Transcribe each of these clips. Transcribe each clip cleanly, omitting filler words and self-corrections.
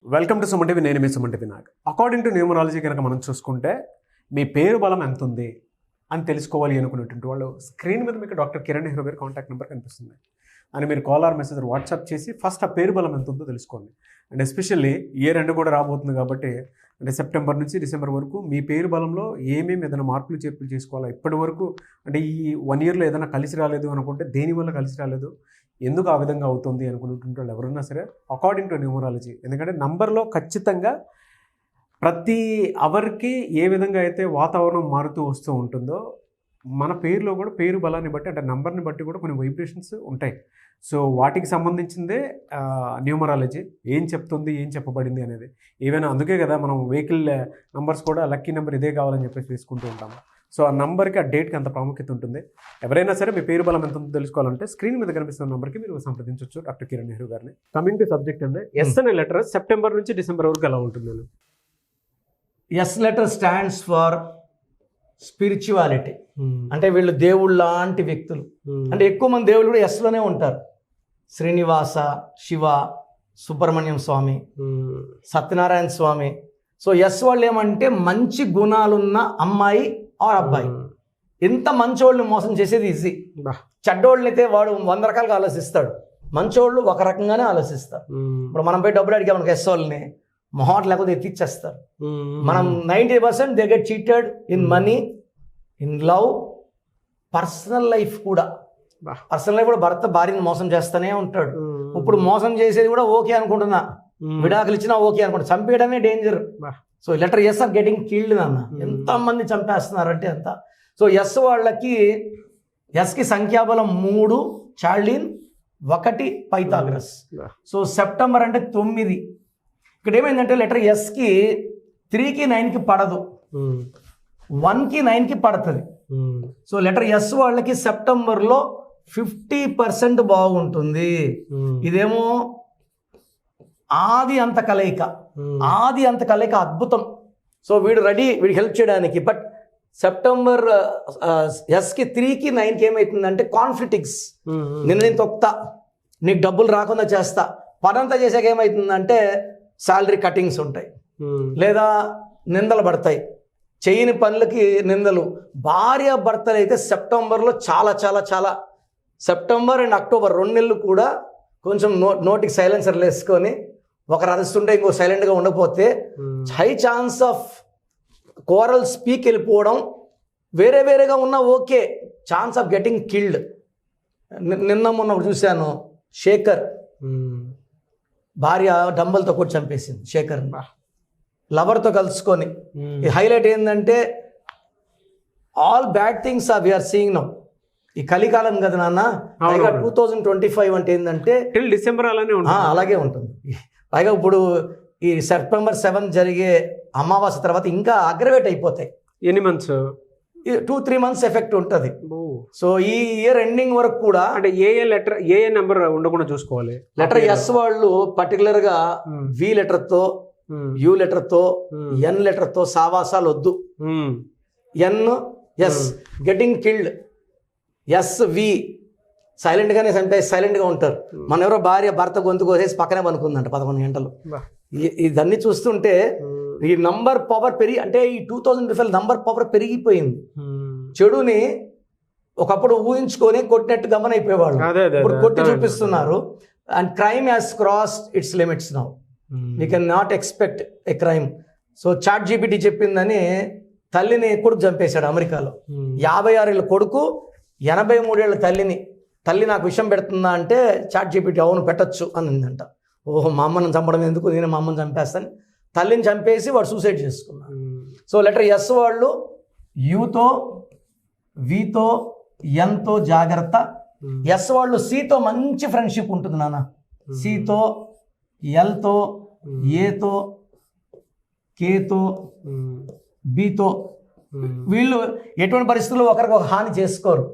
Welcome to Suman TV. నేను మీ Suman TV Nag. According to numerology కనుక మనం చూసుకుంటే మీ పేరు బలం ఎంత ఉంది అని తెలుసుకోవాలి అనుకునేటువంటి వాళ్ళు స్క్రీన్ మీద మీకు డాక్టర్ కిరణ్ నెహ్రూ గారి కాంటాక్ట్ నెంబర్ కనిపిస్తుంది అని మీరు కాల్ ఆర్ మెసేజ్ వాట్సాప్ చేసి ఫస్ట్ ఆ పేరు బలం ఎంత ఉందో తెలుసుకోండి. అండ్ ఎస్పెషల్లీ ఇయర్ ఎండ్ కూడా రాబోతుంది కాబట్టి అంటే సెప్టెంబర్ నుంచి డిసెంబర్ వరకు మీ పేరు బలంలో ఏమేమి ఏదైనా మార్పులు చేర్పులు చేసుకోవాలా, ఇప్పటి వరకు అంటే ఈ 1 yearలో ఏదైనా కలిసి రాలేదు అనుకుంటే దేనివల్ల కలిసి రాలేదు, ఎందుకు ఆ విధంగా అవుతుంది అనుకున్నటువంటి వాళ్ళు ఎవరైనా సరే అకార్డింగ్ టు న్యూమరాలజీ, ఎందుకంటే నంబర్లో ఖచ్చితంగా ప్రతి అవర్కి ఏ విధంగా అయితే వాతావరణం మారుతూ వస్తూ ఉంటుందో మన పేరులో కూడా పేరు బలాన్ని బట్టి అంటే నంబర్ని బట్టి కూడా కొన్ని వైబ్రేషన్స్ ఉంటాయి. సో వాటికి సంబంధించిందే న్యూమరాలజీ ఏం చెప్తుంది, ఏం చెప్పబడింది అనేది. ఏవైనా అందుకే కదా మనం వెహికల్ నంబర్స్ కూడా లక్కీ నెంబర్ ఇదే కావాలని చెప్పేసి తీసుకుంటూ ఉంటాము. సో ఆ నంబర్కి ఆ డేట్కి అంత ప్రాముఖ్యత ఉంటుంది. ఎవరైనా సరే మీ పేరు బలం ఎంత ఉందో తెలుసుకోవాలంటే స్క్రీన్ మీద కనిపిస్తున్న నెంబర్కి మీరు సంప్రదించవచ్చు డాక్టర్ కిరణ్ నెహ్రూ గారిని. కమింగ్ టు సబ్జెక్ట్ అంటే ఎస్ అనే లెటర్ సెప్టెంబర్ నుంచి డిసెంబర్ వరకు ఎలా ఉంటుంది? S letter stands for spirituality. అంటే వీళ్ళు దేవుళ్ళ లాంటి వ్యక్తులు. అంటే ఎక్కువ మంది దేవుళ్ళు కూడా ఎస్లోనే ఉంటారు. శ్రీనివాస, శివ, సుబ్రహ్మణ్యం స్వామి, సత్యనారాయణ స్వామి. సో ఎస్ వాళ్ళు ఏమంటే మంచి గుణాలున్న అమ్మాయి ఆర్ అబ్బాయి. ఎంత మంచోళ్ళని మోసం చేసేది ఈజీ. చెడ్డోళ్ళని అయితే వాడు 100 రకాలుగా ఆలోచిస్తాడు, మంచోళ్ళు ఒక రకంగానే ఆలోచిస్తారు. ఇప్పుడు మనం పోయి డబ్బులు అడిగా మనకు ఎస్ వాళ్ళని మొహాట్ లేకపోతే ఎత్తిచ్చేస్తారు. మనం 90% they get cheated in money, in love, personal life కూడా. పర్సనల్ లైఫ్ కూడా భర్త భార్యని మోసం చేస్తూనే ఉంటాడు. ఇప్పుడు మోసం చేసేది కూడా ఓకే అనుకుంటున్నా, విడాకులు ఇచ్చినా ఓకే అనుకుంటా, చంపేయడమే danger. So letter S are getting killed నాన్న. ఎంతమంది చంపేస్తున్నారంటే ఎంత. సో ఎస్ వాళ్ళకి ఎస్కి సంఖ్యాబలం 3, చార్లిన్ 1, పైథాగరస్. సో సెప్టెంబర్ అంటే 9. ఇక్కడ ఏమైందంటే లెటర్ ఎస్కి 3కి 9కి పడదు, 1కి 9కి పడుతుంది. సో లెటర్ ఎస్ వాళ్ళకి సెప్టెంబర్లో 50% బాగుంటుంది. ఇదేమో ఆది అంత కలయిక అద్భుతం. సో వీడు రెడీ, వీడికి హెల్ప్ చేయడానికి. బట్ సెప్టెంబర్ ఎస్కి 3కి 9కి ఏమవుతుందంటే కాన్ఫ్లిక్ట్స్. నేను తొక్తా, నీకు డబ్బులు రాకుండా చేస్తా. పనంతా చేసాక ఏమవుతుందంటే శాలరీ కటింగ్స్ ఉంటాయి, లేదా నిందలు పడతాయి, చేయని పనులకి నిందలు. భార్య భర్తలు అయితే సెప్టెంబర్లో చాలా చాలా చాలా, సెప్టెంబర్ అండ్ అక్టోబర్ 2 నెలలు కూడా కొంచెం నోటికి సైలెన్సర్లు వేసుకొని ఒకరు అరుస్తుంటే ఇంకో సైలెంట్గా ఉండకపోతే high chance of coral speak వెళ్ళిపోవడం. వేరేగా ఉన్నా okay, chance of getting killed. నిన్న మొన్న చూశాను, శేఖర్ భార్య డంబల్తో కొట్టి చంపేసింది శేఖర్, లవర్తో కలుసుకొని. ఈ హైలైట్ ఏంటంటే all bad things are we are seeing now. ఈ కలికాలం కదా నాన్న. 2025 అంటే ఏంటంటే టిల్ డిసెంబర్ అలాగే ఉంటుంది. పైగా ఇప్పుడు ఈ సెప్టెంబర్ 7 జరిగే అమావాస్య తర్వాత ఇంకా అగ్రవేట్ అయిపోతాయి. ఎన్ని మంత్స్? 2-3 months ఎఫెక్ట్ ఉంటుంది. సో ఈ ఇయర్ ఎండింగ్ వరకు కూడా అంటే ఏ నెంబర్ ఉండకుండా చూసుకోవాలి. లెటర్ ఎస్ వాళ్ళు పర్టికులర్గా వి లెటర్తో, యు లెటర్తో, ఎన్ లెటర్తో సావాసాలు వద్దు. N S getting killed, S V సైలెంట్గానే చంపేసి సైలెంట్గా ఉంటారు. మన ఎవరో భార్య భర్త గొంతు కోసేసి పక్కనే పనుకుందంట 11 గంటలు. ఇదన్నీ చూస్తుంటే ఈ నంబర్ పవర్ అంటే ఈ 2012 నంబర్ పవర్ పెరిగిపోయింది. చెడుని ఒకప్పుడు ఊహించుకొని కొట్టినట్టు గమనైపోయేవాళ్ళు, ఇప్పుడు కొట్టి చూపిస్తున్నారు. And crime has crossed its limits now. We can not expect a crime. So ChatGPT చెప్పిందని తల్లిని కొడుకు చంపేశాడు అమెరికాలో. 56 ఏళ్ళ కొడుకు 83 ఏళ్ళ తల్లి నాకు విషయం పెడుతుందా అంటే చాట్ జీపీటీ అవును పెట్టచ్చు అనిందంట. ఓహో, మా అమ్మని చంపడం ఎందుకు, నేను మా అమ్మని చంపేస్తాను. తల్లిని చంపేసి వాడు సూసైడ్ చేసుకున్నాడు. సో లెటర్ ఎస్ వాళ్ళు యూతో, వితో, ఎన్తో జాగ్రత్త. ఎస్ వాళ్ళు సితో మంచి ఫ్రెండ్షిప్ ఉంటుంది నాన్న. సితో, ఎల్తో, ఏతో, కేతో, బితో వీళ్ళు ఎటువంటి పరిస్థితుల్లో ఒకరికి ఒక హాని చేసుకోరు.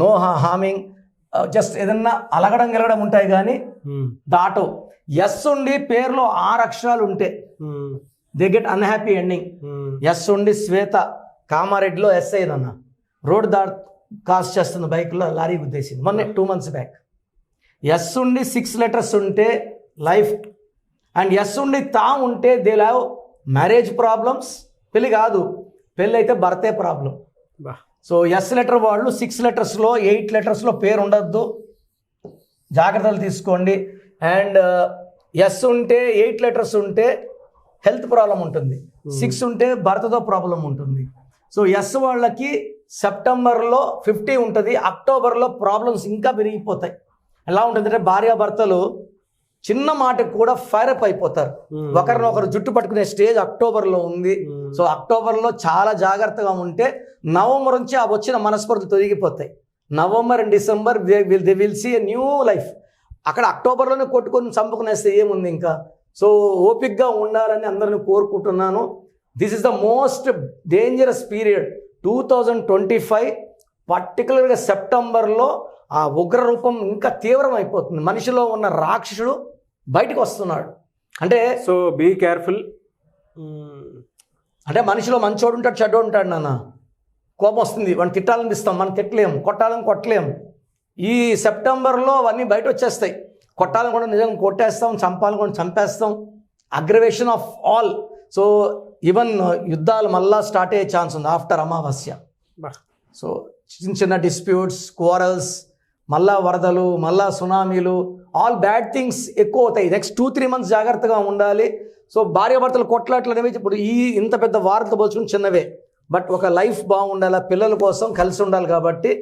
నో హార్మింగ్, జస్ట్ ఏదన్నా అలగడం గెలగడం ఉంటాయి కానీ దాటో. ఎస్ ఉండి పేరులో 6 అక్షరాలు ఉంటే they get unhappy ending. S ఉండి శ్వేత కామారెడ్డిలో ఎస్ అయ్యిందన్న, రోడ్ కాస్ట్ చేస్తున్న బైక్లో లారీ గుద్దేసింది మొన్న 2 months బ్యాక్. ఎస్ ఉండి 6 letters ఉంటే లైఫ్ అండ్ ఎస్ ఉండి తా ఉంటే దే హ్యావ్ మ్యారేజ్ ప్రాబ్లమ్స్, పెళ్ళి కాదు, పెళ్ళి అయితే బర్తే ప్రాబ్లం. సో ఎస్ లెటర్ వాళ్ళు 6 లెటర్స్లో 8 లెటర్స్లో పేరు ఉండద్దు, జాగ్రత్తలు తీసుకోండి. అండ్ ఎస్ ఉంటే 8 లెటర్స్ ఉంటే హెల్త్ ప్రాబ్లం ఉంటుంది, 6 ఉంటే భర్తతో ప్రాబ్లం ఉంటుంది. సో ఎస్ వాళ్ళకి సెప్టెంబర్లో 50 ఉంటుంది, అక్టోబర్లో ప్రాబ్లమ్స్ ఇంకా పెరిగిపోతాయి. ఎలా ఉంటుందంటే భార్యాభర్తలు చిన్న మాటకు కూడా ఫైర్ అప్ అయిపోతారు, ఒకరినొకరు జుట్టు పట్టుకునే స్టేజ్ అక్టోబర్లో ఉంది. సో అక్టోబర్లో చాలా జాగ్రత్తగా ఉంటే నవంబర్ నుంచి ఆ వచ్చిన మనస్పర్ధలు తొలగిపోతాయి. November and December they will see a new life. అక్కడ అక్టోబర్లోనే కొట్టుకొని చంపుకునేస్తే ఏముంది ఇంకా. సో ఓపిక్గా ఉండాలని అందరిని కోరుకుంటున్నాను. This is the most dangerous period 2025, పర్టికులర్గా సెప్టెంబర్లో ఆ ఉగ్ర రూపం ఇంకా తీవ్రం అయిపోతుంది. మనిషిలో ఉన్న రాక్షసుడు బయటకు వస్తున్నాడు. అంటే సో బీ కేర్ఫుల్. అంటే మనిషిలో మంచోడు ఉంటాడు, చెడ్డోడు ఉంటాడు నాన్న. కోపం వస్తుంది, వాడిని తిట్టాలనిపిస్తాం, మనం తిట్టలేము, కొట్టాలని కొట్టలేము. ఈ సెప్టెంబర్లో అవన్నీ బయట వచ్చేస్తాయి. కొట్టాలని కూడా నిజంగా కొట్టేస్తాం, చంపాలని కూడా చంపేస్తాం. Aggravation of all. So even యుద్ధాలు మళ్ళా స్టార్ట్ అయ్యే ఛాన్స్ ఉంది ఆఫ్టర్ అమావాస్య. సో చిన్న చిన్న డిస్ప్యూట్స్, క్వారల్స్, మళ్ళా వరదలు, మళ్ళా సునామీలు, ఆల్ బ్యాడ్ థింగ్స్ ఎక్కువ అవుతాయి. నెక్స్ట్ 2-3 months జాగ్రత్తగా ఉండాలి. సో భార్యాభర్తలు కొట్లాట్లు అనేవి ఇప్పుడు ఈ ఇంత పెద్ద వార్తలు పోల్చుకుని చిన్నవే, బట్ ఒక లైఫ్ బాగుండాలి, పిల్లల కోసం కలిసి ఉండాలి. కాబట్టి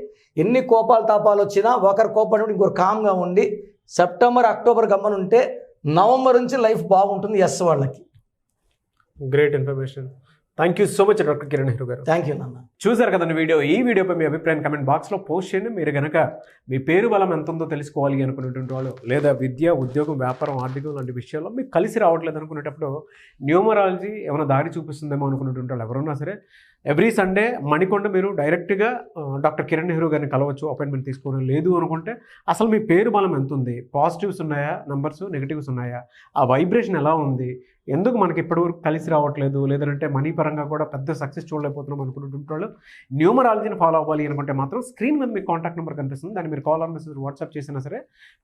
ఎన్ని కోపాలు తాపాలు వచ్చినా ఒకరు కోపడి ఇంకొకరు కామ్గా ఉండి సెప్టెంబర్ అక్టోబర్ గమ్మనుంటే నవంబర్ నుంచి లైఫ్ బాగుంటుంది ఎస్ వాళ్ళకి. Great information. Thank you so much doctor Kiran Nehru గారు. థ్యాంక్ యూ నాన్న. చూసారు కదండి వీడియో. ఈ వీడియోపై మీ అభిప్రాయం కమెంట్ బాక్స్లో పోస్ట్ చేయండి. మీరు కనుక మీ పేరు బలం ఎంత ఉందో తెలుసుకోవాలి అనుకునేటువంటి వాళ్ళు, లేదా విద్య, ఉద్యోగం, వ్యాపారం, ఆర్థికం లాంటి విషయాల్లో మీకు కలిసి రావట్లేదు అనుకునేటప్పుడు న్యూమరాలజీ ఏమైనా దారి చూపిస్తుందేమో అనుకునేటువంటి వాళ్ళు ఎవరున్నా సరే ఎవ్రీ సండే మణికొండ మీరు డైరెక్ట్గా డాక్టర్ కిరణ్ నెహ్రూ గారిని కలవచ్చు, అపాయింట్మెంట్ తీసుకోవడం. లేదు అనుకుంటే అసలు మీ పేరు బలం ఎంత ఉంది, పాజిటివ్స్ ఉన్నాయా నంబర్స్, నెగిటివ్స్ ఉన్నాయా, ఆ వైబ్రేషన్ ఎలా ఉంది, ఎందుకు మనకి ఇప్పటివరకు కలిసి రావట్లేదు, లేదంటే మనీ పరంగా కూడా పెద్ద సక్సెస్ చూడలేకపోతున్నాం అనుకుంటుంటే వాళ్ళు న్యూమరాలజీని ఫాలో అవ్వాలి అనుకుంటే మాత్రం స్క్రీన్ మీద మీకు కాంటాక్ట్ నెంబర్ కనిపిస్తుంది, దాన్ని మీరు కాల్ ఆర్ మెసేజ్ వాట్సాప్ చేసినా సరే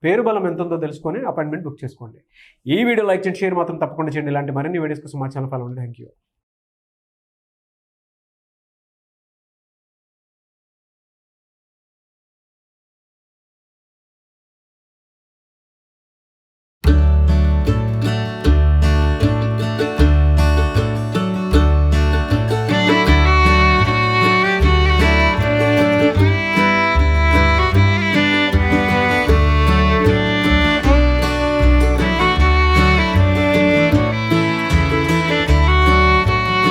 పేరు బలం ఎంత ఉందో తెలుసుకొని అపాయింట్మెంట్ బుక్ చేసుకోండి. ఈ వీడియో లైక్ చేయండి, షేర్ మాత్రం తప్పకుండా చేయండి. ఇలాంటి మరిన్ని వీడియోస్ కోసం మా ఛానల్ ఫాలో అవ్వండి. Thank you.